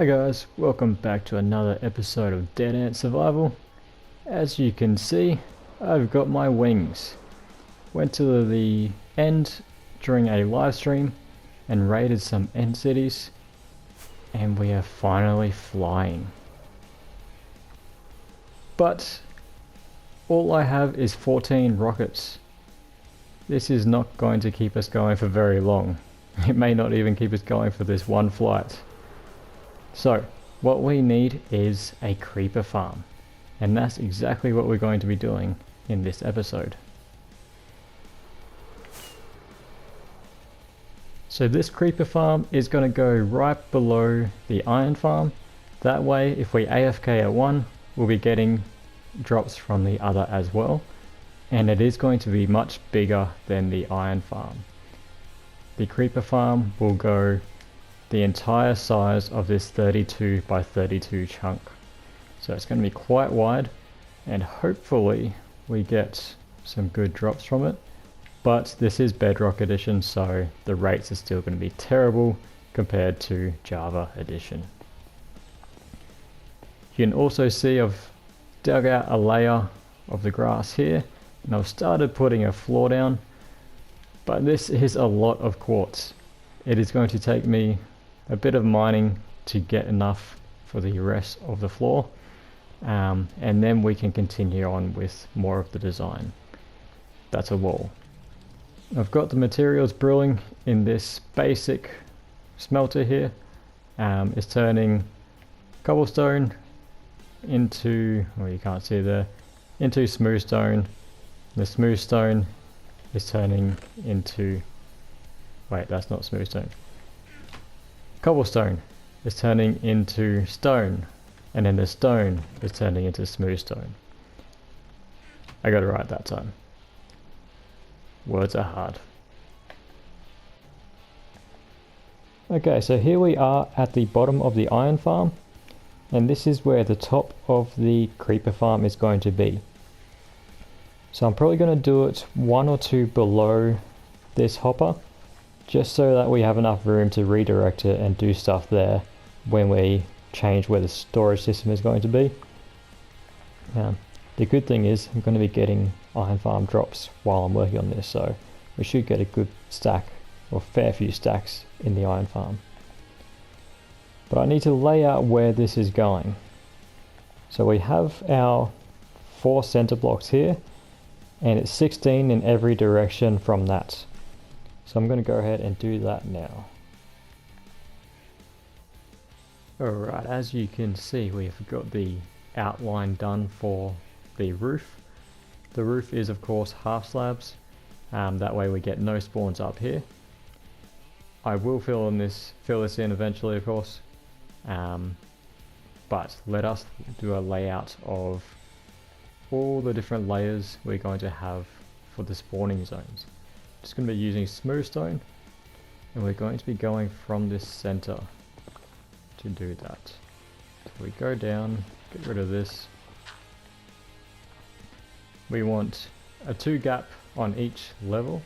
Hi guys, welcome back to another episode of DeadAnt Survival. As you can see, I've got my wings. Went to the end during a live stream and raided some end cities, and we are finally flying. But all I have is 14 rockets. This is not going to keep us going for very long. It may not even keep us going for this one flight. So, what we need is a creeper farm, and that's exactly what we're going to be doing in this episode. So this creeper farm is going to go right below the iron farm. That way, if we AFK at one, we'll be getting drops from the other as well, and it is going to be much bigger than the iron farm. The creeper farm will go the entire size of this 32 by 32 chunk. So it's going to be quite wide, and hopefully we get some good drops from it. But this is Bedrock Edition, so the rates are still going to be terrible compared to Java Edition. You can also see I've dug out a layer of the grass here, and I've started putting a floor down, but this is a lot of quartz. It is going to take me a bit of mining to get enough for the rest of the floor, and then we can continue on with more of the design. That's a wall. I've got the materials brewing in this basic smelter here. It's turning cobblestone into, well, you can't see there, into smooth stone. The smooth stone is turning into, wait, that's not smooth stone. Cobblestone is turning into stone, and then the stone is turning into smooth stone. I got it right that time. Words are hard. Okay, so here we are at the bottom of the iron farm, and this is where the top of the creeper farm is going to be. So I'm probably going to do it one or two below this hopper, just so that we have enough room to redirect it and do stuff there when we change where the storage system is going to be. The good thing is I'm going to be getting iron farm drops while I'm working on this, so we should get a good stack or fair few stacks in the iron farm. But I need to lay out where this is going. So we have our 4 center blocks here, and it's 16 in every direction from that. So I'm going to go ahead and do that now. Alright, as you can see, we've got the outline done for the roof. The roof is of course half slabs, that way we get no spawns up here. I will fill this in eventually, of course, but let us do a layout of all the different layers we're going to have for the spawning zones. Just going to be using smooth stone, and we're going to be going from this center to do that. So we go down, get rid of this. We want a 2 gap on each level,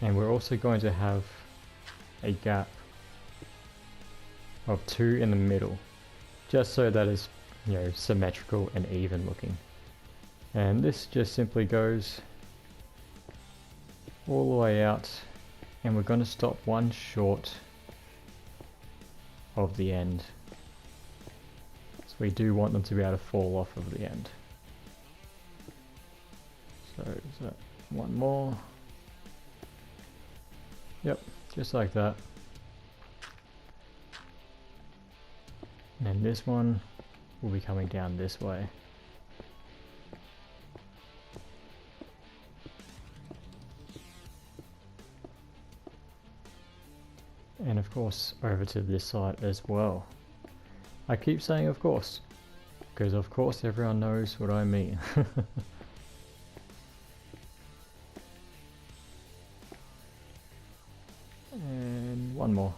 and we're also going to have a gap of 2 in the middle, just so that it's, you know, symmetrical and even looking. And this just simply goes all the way out, and we're going to stop one short of the end. So we do want them to be able to fall off of the end. So is that one more? Yep, just like that. And this one will be coming down this way. And of course over to this side as well. I keep saying of course, because of course everyone knows what I mean. And one more.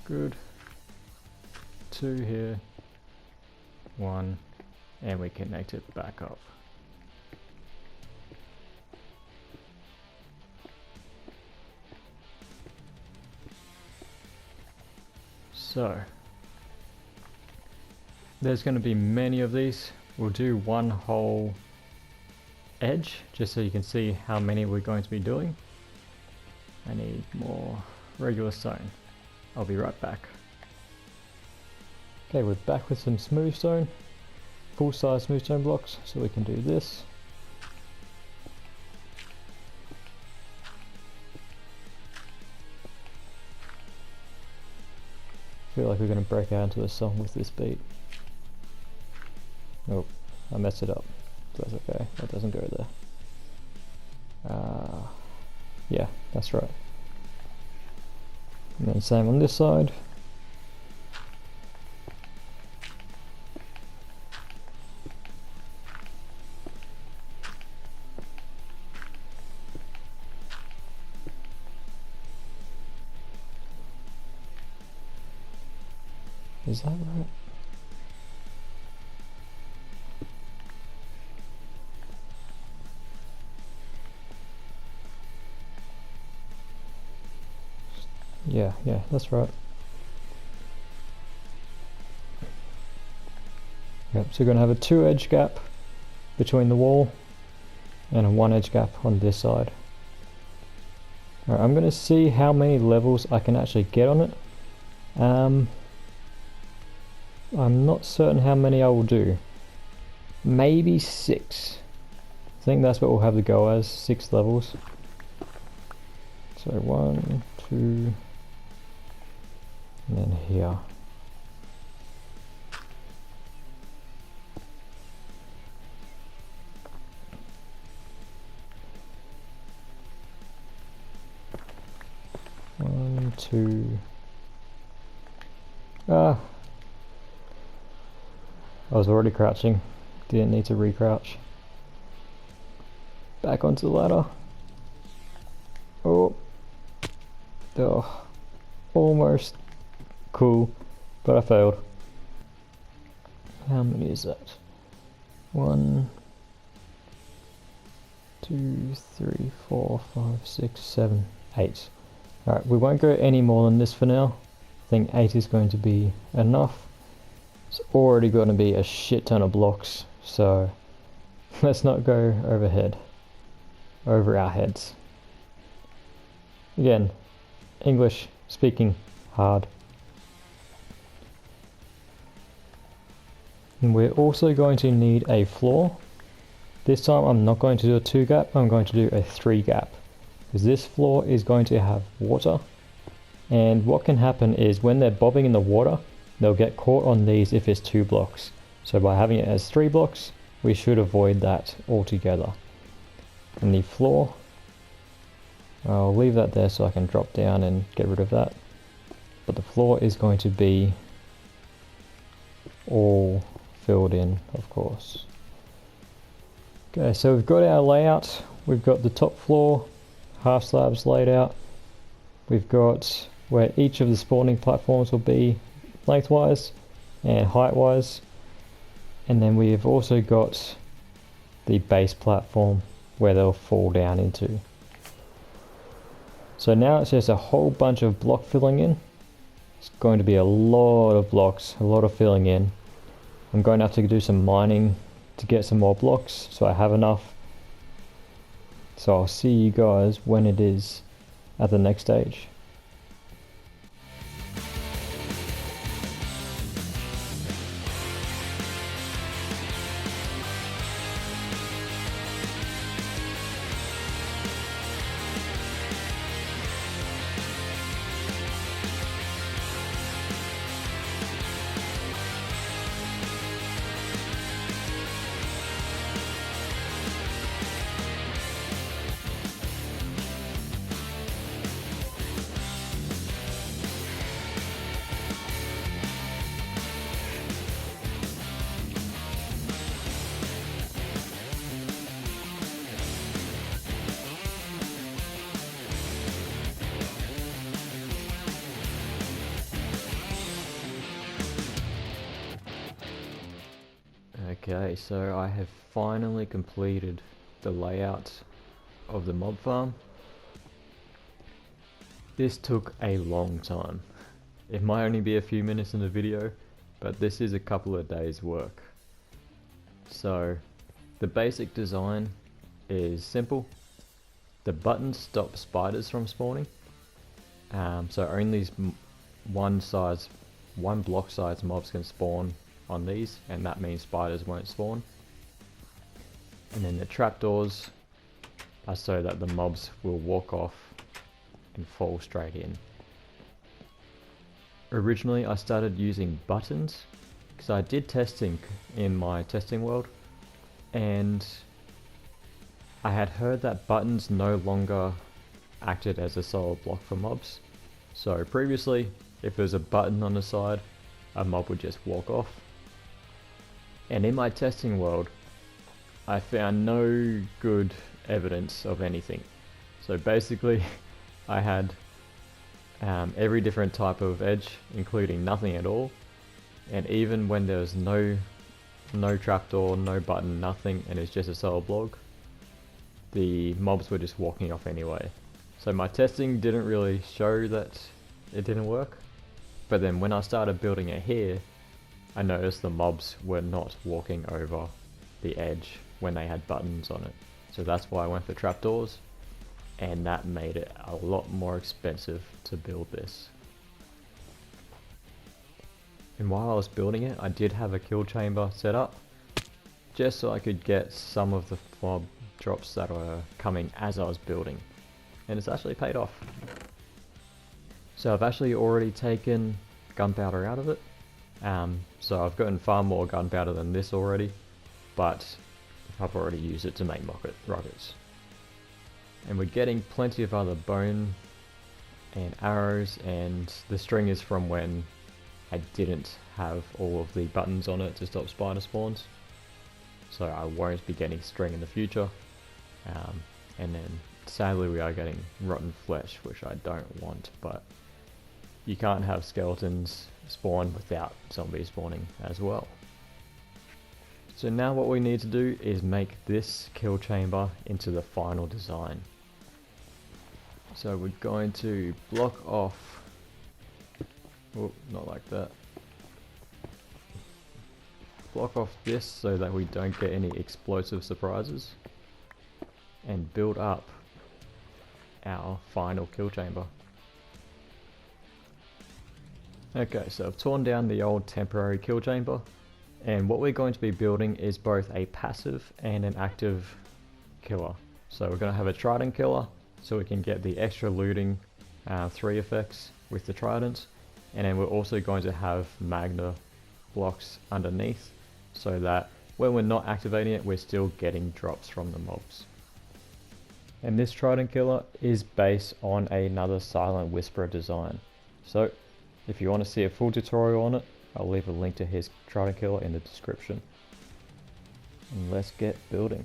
Good. 2 here. 1. And we connect it back up. So there's going to be many of these. We'll do one whole edge just so you can see how many we're going to be doing. I need more regular stone. I'll be right back. Okay, we're back with some smooth stone, full size smooth stone blocks, so we can do this. I feel like we're going to break out into a song with this beat. Oh, I messed it up. That's okay, that doesn't go there. Yeah, that's right. And then same on this side. Is that right? Yeah, that's right. Yep, so we're going to have a 2 edge gap between the wall and a 1 edge gap on this side. Alright, I'm going to see how many levels I can actually get on it. I'm not certain how many I will do. Maybe 6. I think that's what we'll have to go as, 6 levels. So 1, 2, and then here. One, two. I was already crouching. Didn't need to re-crouch. Back onto the ladder. Oh, almost. Cool, but I failed. How many is that? 1, 2, 3, 4, 5, 6, 7, 8. Alright, we won't go any more than this for now. I think 8 is going to be enough. It's already going to be a shit ton of blocks, so let's not go over our heads. Again, English speaking hard. And we're also going to need a floor. This time I'm not going to do a 2 gap, I'm going to do a 3 gap. Because this floor is going to have water. And what can happen is when they're bobbing in the water, they'll get caught on these if it's 2 blocks. So by having it as 3 blocks, we should avoid that altogether. And the floor, I'll leave that there so I can drop down and get rid of that. But the floor is going to be all filled in, of course. Okay, so we've got our layout. We've got the top floor, half slabs laid out. We've got where each of the spawning platforms will be lengthwise and height-wise. And then we've also got the base platform where they'll fall down into. So now it's just a whole bunch of block filling in. It's going to be a lot of blocks, a lot of filling in. I'm going to have to do some mining to get some more blocks so I have enough. So I'll see you guys when it is at the next stage. Okay, so I have finally completed the layout of the mob farm. This took a long time. it might only be a few minutes in the video, but this is a couple of days work. So the basic design is simple. The buttons stop spiders from spawning, so only one block size mobs can spawn on these, and that means spiders won't spawn. And then the trapdoors are so that the mobs will walk off and fall straight in. Originally I started using buttons because I did testing in my testing world, and I had heard that buttons no longer acted as a solid block for mobs. So previously, if there's a button on the side, a mob would just walk off. And in my testing world, I found no good evidence of anything. So basically, I had every different type of edge, including nothing at all. And even when there was no trapdoor, no button, nothing, and it's just a solid block, the mobs were just walking off anyway. So my testing didn't really show that it didn't work. But then when I started building it here, I noticed the mobs were not walking over the edge when they had buttons on it. So that's why I went for trapdoors, and that made it a lot more expensive to build this. And while I was building it, I did have a kill chamber set up, just so I could get some of the mob drops that were coming as I was building. And it's actually paid off. So I've actually already taken gunpowder out of it. So I've gotten far more gunpowder than this already, but I've already used it to make rockets. And we're getting plenty of other bone and arrows, and the string is from when I didn't have all of the buttons on it to stop spider spawns. So I won't be getting string in the future. And then sadly we are getting rotten flesh, which I don't want, but you can't have skeletons spawn without zombies spawning as well. So now what we need to do is make this kill chamber into the final design. So we're going to block off, oh, not like that. Block off this so that we don't get any explosive surprises, and build up our final kill chamber. Okay, so I've torn down the old temporary kill chamber, and what we're going to be building is both a passive and an active killer. So we're going to have a Trident Killer, so we can get the extra looting 3 effects with the tridents, and then we're also going to have Magna blocks underneath, so that when we're not activating it, we're still getting drops from the mobs. And this Trident Killer is based on another Silent Whisperer design. So if you want to see a full tutorial on it, I'll leave a link to his Trident Killer in the description. And let's get building.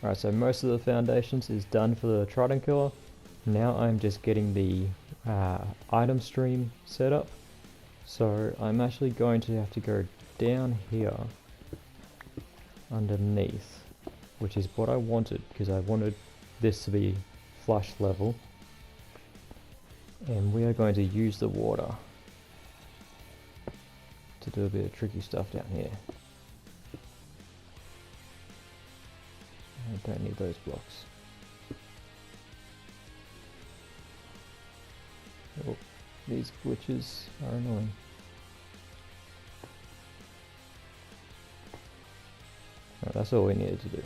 Alright, so most of the foundations is done for the Trident Killer. Now I'm just getting the item stream set up. So I'm actually going to have to go down here underneath, which is what I wanted, because I wanted this to be flush level. And we are going to use the water to do a bit of tricky stuff down here. I don't need those blocks. Oh, these glitches are annoying. Right, that's all we needed to do.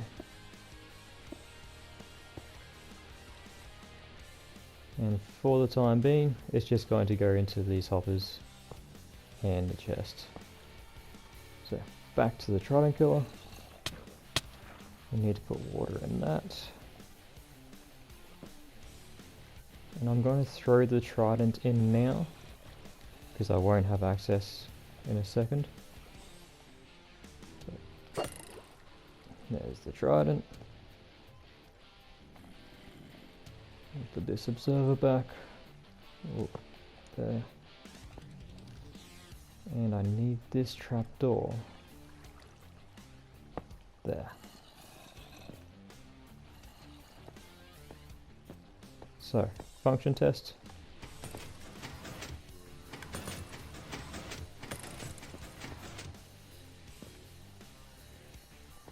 And for the time being, it's just going to go into these hoppers and the chest. So back to the Trident Killer. We need to put water in that. And I'm going to throw the Trident in now, because I won't have access in a second. So, there's the Trident. Put this observer back. Oh, there. And I need this trapdoor. There. So, function test.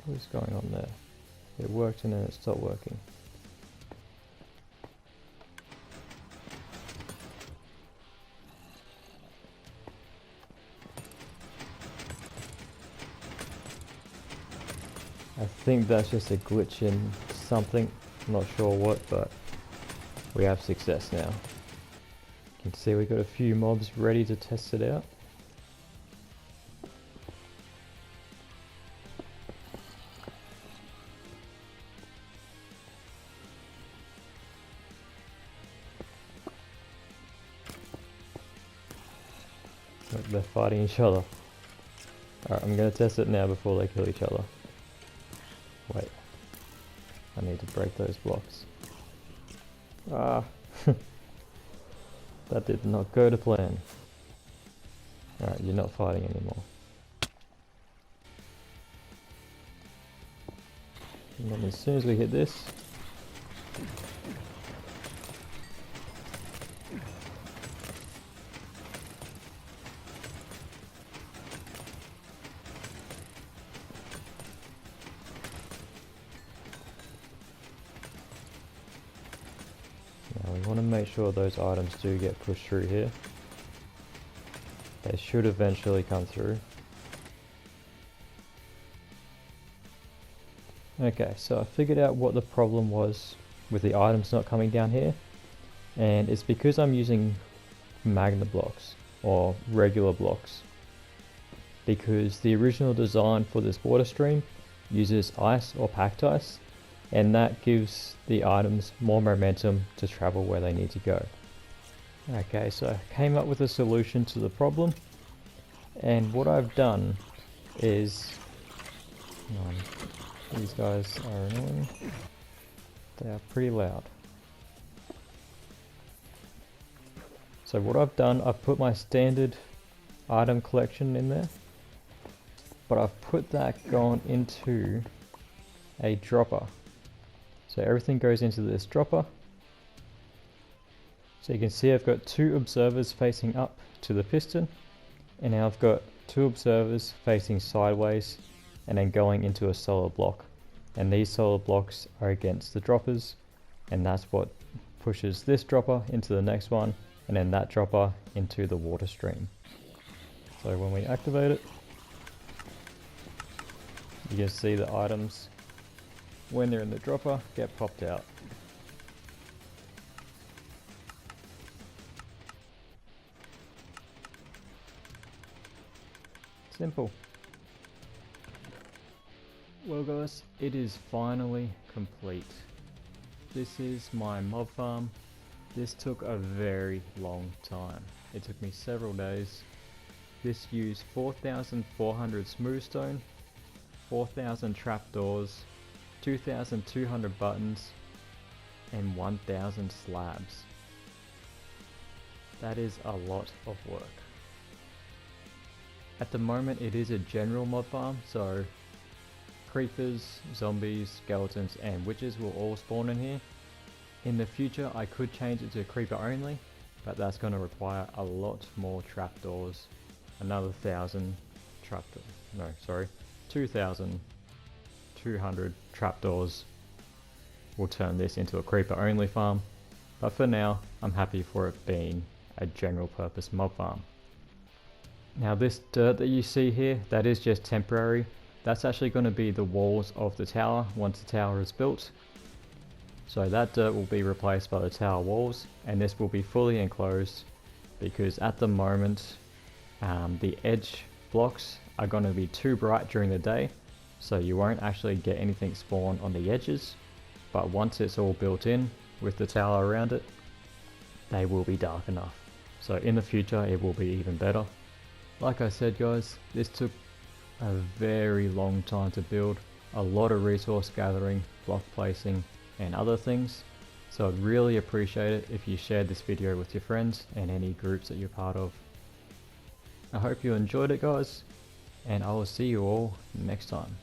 What is going on there? It worked and then it stopped working. I think that's just a glitch in something, I'm not sure what, but we have success now. You can see we got a few mobs ready to test it out. Look, they're fighting each other. Alright, I'm gonna test it now before they kill each other. Wait, I need to break those blocks. Ah, that did not go to plan. Alright, you're not fighting anymore. And then as soon as we hit this, we want to make sure those items do get pushed through here. They should eventually come through. Okay, so I figured out what the problem was with the items not coming down here. And it's because I'm using magnet blocks or regular blocks. Because the original design for this water stream uses ice or packed ice. And that gives the items more momentum to travel where they need to go. Okay, so I came up with a solution to the problem, and what I've done is, these guys are annoying, they are pretty loud. So what I've done, I've put my standard item collection in there, but I've put that going into a dropper. So everything goes into this dropper. So you can see I've got two observers facing up to the piston, and now I've got two observers facing sideways and then going into a solid block. And these solid blocks are against the droppers, and that's what pushes this dropper into the next one, and then that dropper into the water stream. So when we activate it, you can see the items, when they're in the dropper, get popped out. Simple. Well guys, it is finally complete. This is my mob farm. This took a very long time. It took me several days. This used 4,400 smooth stone, 4,000 trapdoors, 2,200 buttons, and 1,000 slabs. That is a lot of work. At the moment it is a general mob farm, so creepers, zombies, skeletons and witches will all spawn in here. In the future I could change it to creeper only, but that's going to require a lot more trapdoors. Another 1,000 trapdoors, no sorry, 2,200 trapdoors will turn this into a creeper only farm, but for now I'm happy for it being a general purpose mob farm. Now this dirt that you see here, that is just temporary. That's actually going to be the walls of the tower once the tower is built. So that dirt will be replaced by the tower walls, and this will be fully enclosed because at the moment the edge blocks are going to be too bright during the day, so you won't actually get anything spawn on the edges, but once it's all built in with the tower around it, they will be dark enough. So in the future it will be even better. Like I said guys, this took a very long time to build, a lot of resource gathering, block placing and other things, so I'd really appreciate it if you shared this video with your friends and any groups that you're part of. I hope you enjoyed it guys, and I will see you all next time.